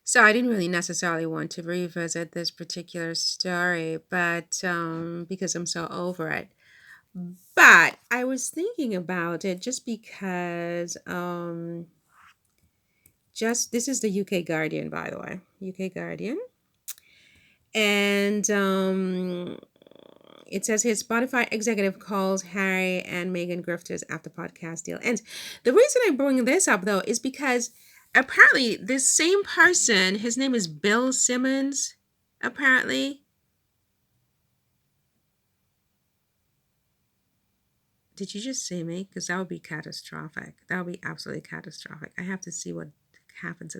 So I didn't really necessarily want to revisit this particular story, but because I'm so over it. But I was thinking about it just because just this is the UK Guardian, by the way, UK Guardian, and it says here Spotify executive calls Harry and Meghan grifters after podcast deal ends. The reason I bring this up though is because apparently this same person, his name is Bill Simmons, apparently. Did you just say me? Because that would be catastrophic. That would be absolutely catastrophic. I have to see what happens.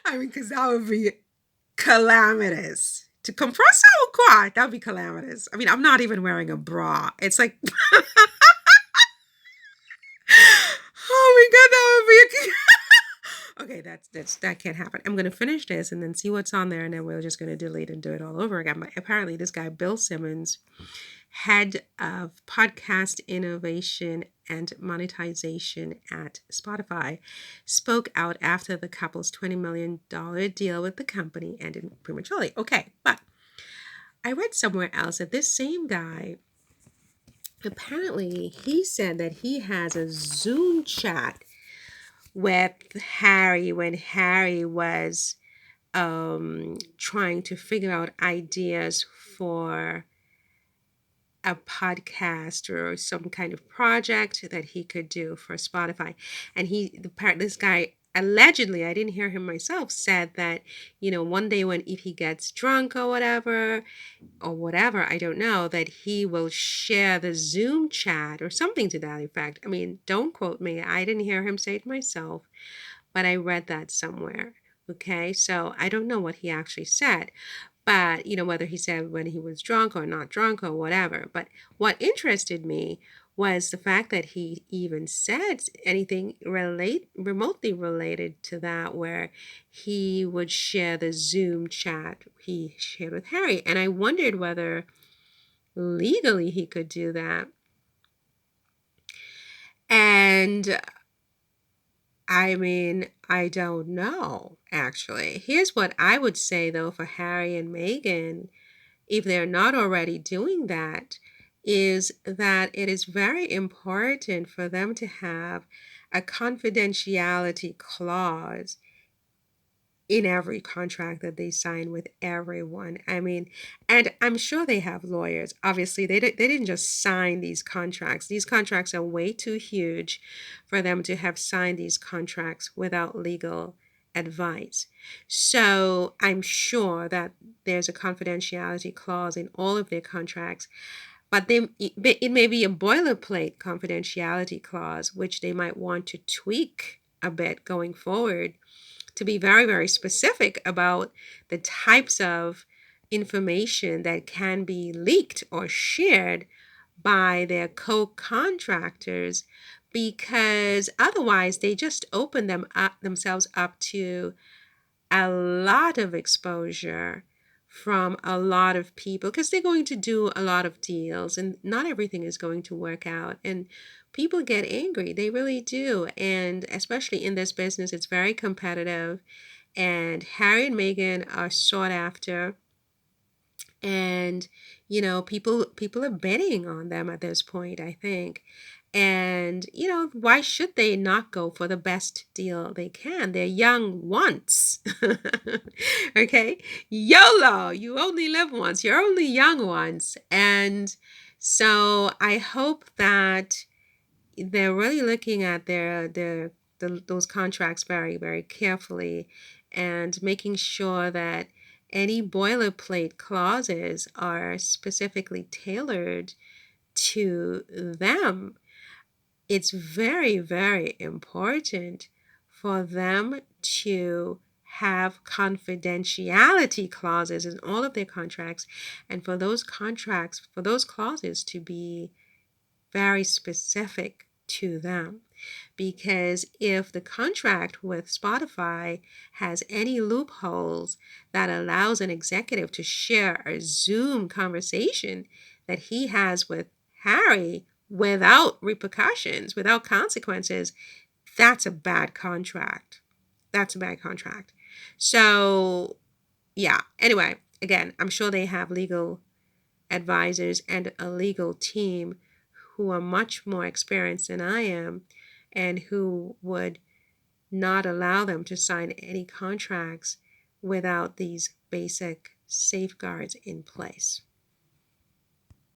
I mean, because that would be calamitous. To compress our quad, that would be calamitous. I mean, I'm not even wearing a bra. It's like, oh my god, that would be okay. That can't happen. I'm gonna finish this and then see what's on there, and then we're just gonna delete and do it all over again. But apparently, this guy Bill Simmons, head of podcast innovation and monetization at Spotify, spoke out after the couple's $20 million deal with the company ended prematurely. Okay, but I read somewhere else that this same guy, apparently, he said that he has a Zoom chat with Harry when Harry was trying to figure out ideas for a podcast or some kind of project that he could do for Spotify. And this guy allegedly, I didn't hear him myself, said that, one day when if he gets drunk or whatever, I don't know, that he will share the Zoom chat or something to that effect. I mean, don't quote me. I didn't hear him say it myself, but I read that somewhere. Okay, so I don't know what he actually said, but whether he said when he was drunk or not drunk or whatever. But what interested me was the fact that he even said anything remotely related to that, where he would share the Zoom chat he shared with Harry. And I wondered whether legally he could do that. And I mean, I don't know, actually. Here's what I would say, though, for Harry and Meghan, if they're not already doing that, is that it is very important for them to have a confidentiality clause in every contract that they sign with everyone. I mean, and I'm sure they have lawyers. Obviously, they didn't just sign these contracts. These contracts are way too huge for them to have signed these contracts without legal advice. So I'm sure that there's a confidentiality clause in all of their contracts, but it may be a boilerplate confidentiality clause, which they might want to tweak a bit going forward to be very, very specific about the types of information that can be leaked or shared by their co-contractors, because otherwise they just open themselves up to a lot of exposure from a lot of people, because they're going to do a lot of deals and not everything is going to work out, and people get angry, they really do. And especially in this business, it's very competitive, and Harry and Meghan are sought after, and people are betting on them at this point, I think. And why should they not go for the best deal they can? They're young once. Okay, YOLO, you only live once, you're only young once. And so I hope that they're really looking at those contracts very, very carefully, and making sure that any boilerplate clauses are specifically tailored to them. It's very, very important for them to have confidentiality clauses in all of their contracts, and for those clauses to be very specific to them. Because if the contract with Spotify has any loopholes that allows an executive to share a Zoom conversation that he has with Harry without repercussions, without consequences, That's a bad contract. That's a bad contract. So, yeah. Anyway, again, I'm sure they have legal advisors and a legal team who are much more experienced than I am and who would not allow them to sign any contracts without these basic safeguards in place.